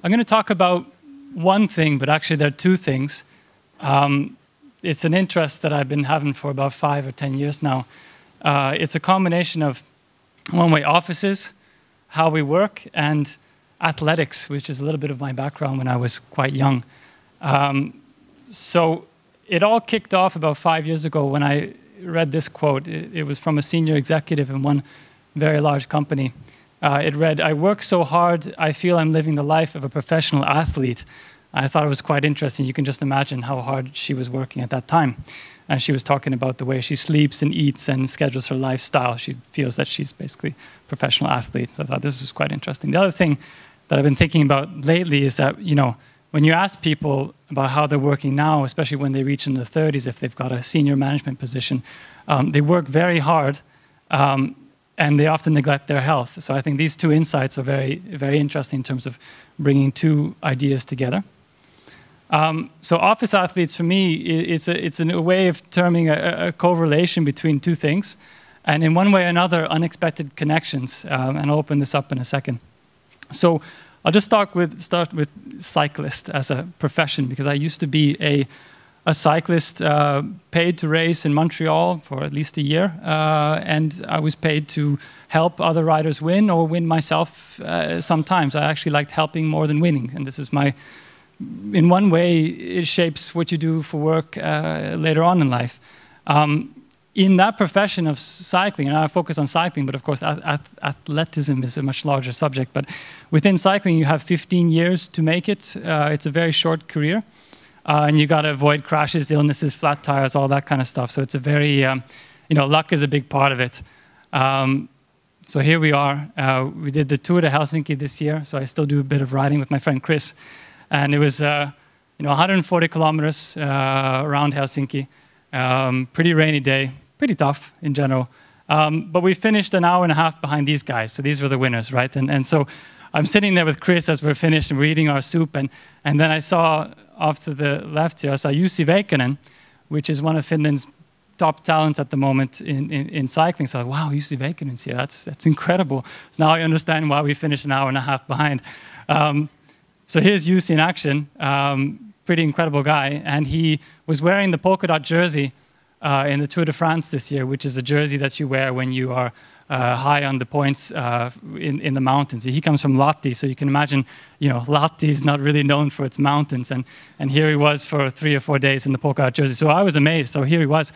I'm going to talk about one thing, but actually there are two things. It's an interest that I've been having for about 5 or 10 years now. It's a combination of, one way, offices, how we work, and athletics, which is a little bit of my background when I was quite young. So it all kicked off about 5 years ago when I read this quote. It was from a senior executive in one very large company. It read, "I work so hard, I feel I'm living the life of a professional athlete." I thought it was quite interesting. You can just imagine how hard she was working at that time. And she was talking about the way she sleeps and eats and schedules her lifestyle. She feels that she's basically a professional athlete. So I thought this was quite interesting. The other thing that I've been thinking about lately is that, when you ask people about how they're working now, especially when they reach in their 30s, if they've got a senior management position, they work very hard, and they often neglect their health. So I think these two insights are very, very interesting in terms of bringing two ideas together. So office athletes, for me, it's a way of terming a correlation between two things, and in one way or another, unexpected connections. And I'll open this up in a second. So I'll just start with cyclist as a profession, because I used to be a cyclist paid to race in Montreal for at least a year, and I was paid to help other riders win or win myself sometimes. I actually liked helping more than winning, and this is in one way, it shapes what you do for work later on in life. In that profession of cycling, and I focus on cycling, but of course athleticism is a much larger subject, but within cycling you have 15 years to make it. It's a very short career. And you got to avoid crashes, illnesses, flat tires, all that kind of stuff. So it's a very, luck is a big part of it. So here we are. We did the Tour de Helsinki this year, so I still do a bit of riding with my friend Chris. And it was, 140 kilometers around Helsinki. Pretty rainy day, pretty tough in general. But we finished an hour and a half behind these guys. So these were the winners, right? And so I'm sitting there with Chris as we're finished and we're eating our soup. And then I saw, off to the left here, I saw Jussi Veikkonen, which is one of Finland's top talents at the moment in cycling. So, wow, Jussi Veikkonen's here. That's incredible. So now I understand why we finished an hour and a half behind. So here's Jussi in action. Pretty incredible guy. And he was wearing the polka dot jersey in the Tour de France this year, which is a jersey that you wear when you are high on the points in the mountains. He comes from Lahti, so you can imagine, Lahti is not really known for its mountains. And here he was for 3 or 4 days in the polka dot jersey. So I was amazed. So here he was.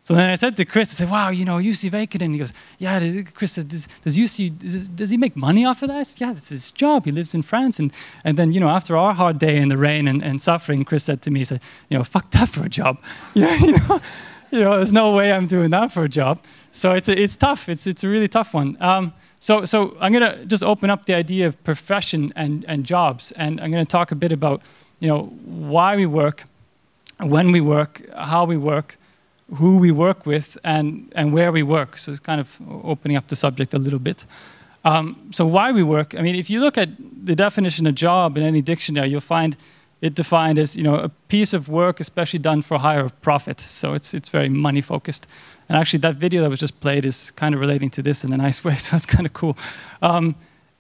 So then I said to Chris, I said, wow, Jussi Veikkonen. He goes, yeah, Chris said, does he make money off of that? I said, yeah, that's his job. He lives in France. And then, after our hard day in the rain and suffering, Chris said to me, he said, fuck that for a job. Yeah, there's no way I'm doing that for a job. So it's tough. It's a really tough one. So I'm going to just open up the idea of profession and jobs. And I'm going to talk a bit about, why we work, when we work, how we work, who we work with, and where we work. So it's kind of opening up the subject a little bit. So why we work, I mean, if you look at the definition of job in any dictionary, you'll find it defined as, a piece of work especially done for higher profit. So it's very money focused. And actually that video that was just played is kind of relating to this in a nice way, so it's kind of cool.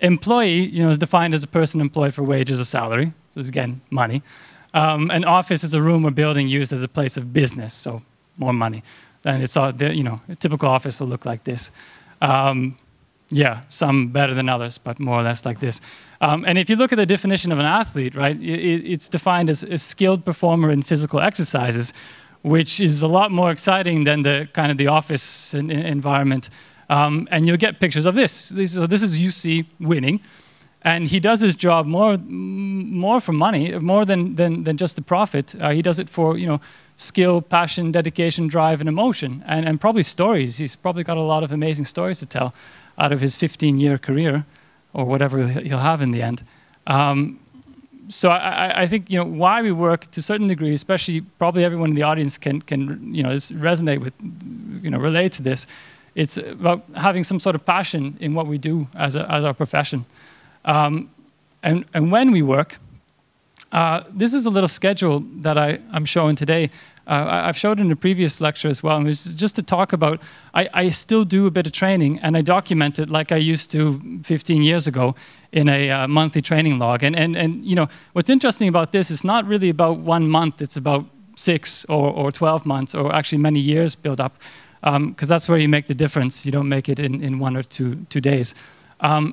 Employee, is defined as a person employed for wages or salary. So it's, again, money. An office is a room or building used as a place of business, so more money. And it's all, a typical office will look like this. Yeah, some better than others, but more or less like this. And if you look at the definition of an athlete, right, it's defined as a skilled performer in physical exercises, which is a lot more exciting than the kind of the office environment. And you'll get pictures of this. So this is Jussi winning. And he does his job more for money, more than just the profit. He does it for, skill, passion, dedication, drive, and emotion, and probably stories. He's probably got a lot of amazing stories to tell out of his 15-year career, or whatever he'll have in the end. So I think why we work to a certain degree, especially probably everyone in the audience can resonate with, relate to this. It's about having some sort of passion in what we do as our profession. And when we work, this is a little schedule that I'm showing today. I've showed in a previous lecture as well, and it was just to talk about, I still do a bit of training, and I document it like I used to 15 years ago in a monthly training log. And you know, what's interesting about this is not really about 1 month, it's about 6 or 12 months, or actually many years build up, because that's where you make the difference. You don't make it in 1 or 2 days. And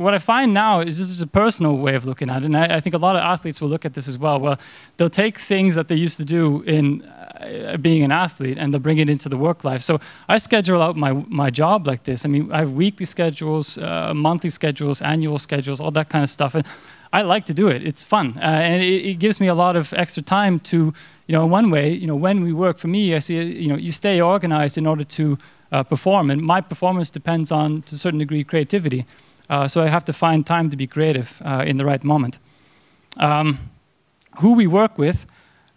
what I find now is this is a personal way of looking at it, and I think a lot of athletes will look at this as well. Well, they'll take things that they used to do in being an athlete and they'll bring it into the work life. So I schedule out my job like this. I mean, I have weekly schedules, monthly schedules, annual schedules, all that kind of stuff. And I like to do it. It's fun, and it gives me a lot of extra time to, you know, in one way, you know, when we work, for me, I see, you know, you stay organized in order to perform, and my performance depends on, to a certain degree, creativity. So I have to find time to be creative in the right moment. Who we work with,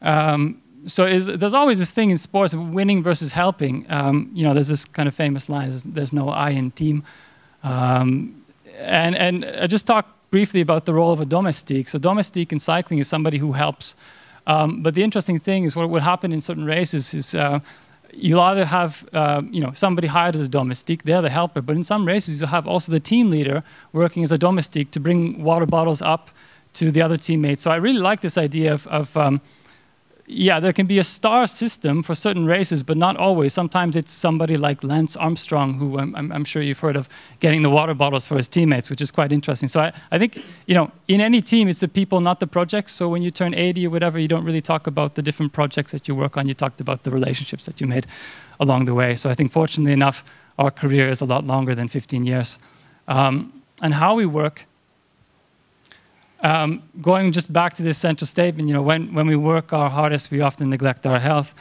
there's always this thing in sports, winning versus helping. You know, there's this kind of famous line, there's no I in team. And I just talked briefly about the role of a domestique. So domestique in cycling is somebody who helps. But the interesting thing is what would happen in certain races is you'll either have you know, somebody hired as a domestique, they're the helper, but in some races you'll have also the team leader working as a domestique to bring water bottles up to the other teammates. So I really like this idea of yeah, there can be a star system for certain races, but not always. Sometimes it's somebody like Lance Armstrong, who I'm sure you've heard of, getting the water bottles for his teammates, which is quite interesting. So I think, you know, in any team, it's the people, not the projects. So when you turn 80 or whatever, you don't really talk about the different projects that you work on. You talked about the relationships that you made along the way. So I think, fortunately enough, our career is a lot longer than 15 years. And how we work, going just back to this central statement, you know, when we work our hardest, we often neglect our health.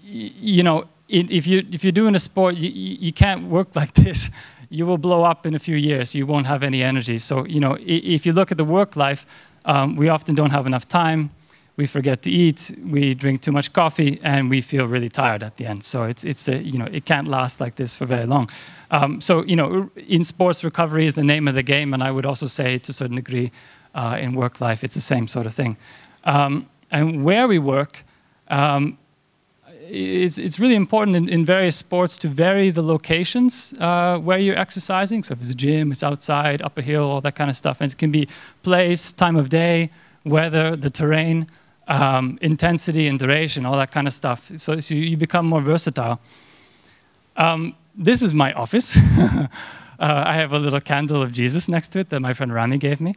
You know, if you're doing a sport, you can't work like this. You will blow up in a few years. You won't have any energy. So, you know, if you look at the work life, we often don't have enough time. We forget to eat. We drink too much coffee, and we feel really tired at the end. So you know, it can't last like this for very long. So, you know, in sports, recovery is the name of the game, and I would also say, to a certain degree, in work life, it's the same sort of thing. And where we work, it's really important in various sports to vary the locations where you're exercising. So if it's a gym, it's outside, up a hill, all that kind of stuff. And it can be place, time of day, weather, the terrain, intensity and duration, all that kind of stuff. So you become more versatile. This is my office. I have a little candle of Jesus next to it that my friend Rami gave me.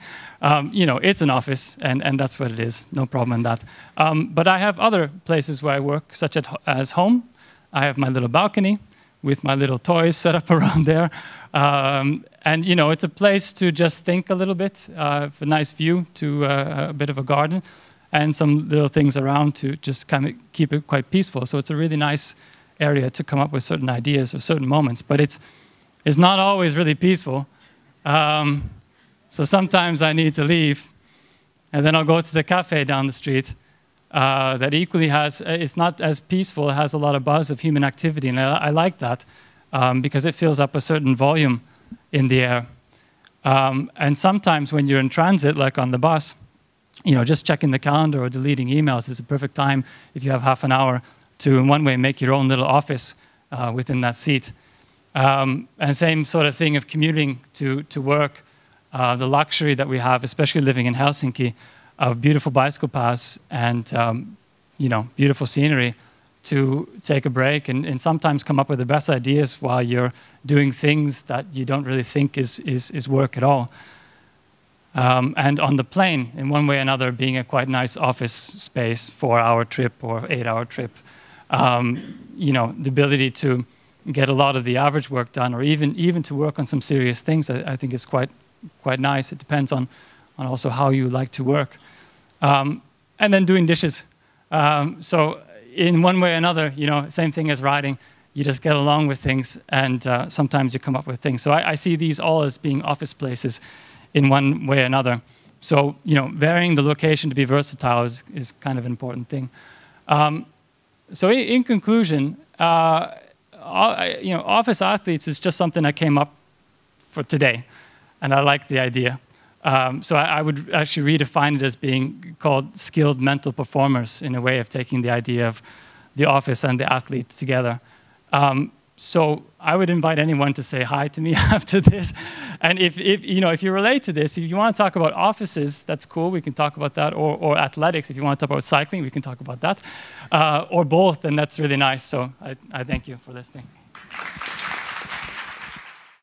You know, it's an office, and that's what it is. No problem in that. But I have other places where I work, such as home. I have my little balcony with my little toys set up around there. And, you know, it's a place to just think a little bit, a nice view to a bit of a garden, and some little things around to just kind of keep it quite peaceful. So it's a really nice area to come up with certain ideas or certain moments, but it's not always really peaceful. So sometimes I need to leave, and then I'll go to the cafe down the street that equally has, it's not as peaceful, it has a lot of buzz of human activity, and I like that because it fills up a certain volume in the air. And sometimes when you're in transit, like on the bus, you know, just checking the calendar or deleting emails is a perfect time, if you have half an hour, to in one way make your own little office within that seat. And same sort of thing of commuting to work, the luxury that we have, especially living in Helsinki, of beautiful bicycle paths and you know, beautiful scenery, to take a break and sometimes come up with the best ideas while you're doing things that you don't really think is work at all. And on the plane, in one way or another, being a quite nice office space, 4-hour trip or 8-hour trip, you know, the ability to get a lot of the average work done, or even to work on some serious things, I think is quite nice. It depends on also how you like to work. And then doing dishes. So in one way or another, you know, same thing as riding, you just get along with things, and sometimes you come up with things. So I see these all as being office places in one way or another. So, you know, varying the location to be versatile is kind of an important thing. So in conclusion, you know, office athletes is just something I came up for today, and I like the idea. So I would actually redefine it as being called skilled mental performers, in a way of taking the idea of the office and the athlete together. So I would invite anyone to say hi to me after this. And if you relate to this, if you want to talk about offices, that's cool. We can talk about that. Or athletics. If you want to talk about cycling, we can talk about that. Or both, and that's really nice. So I thank you for listening.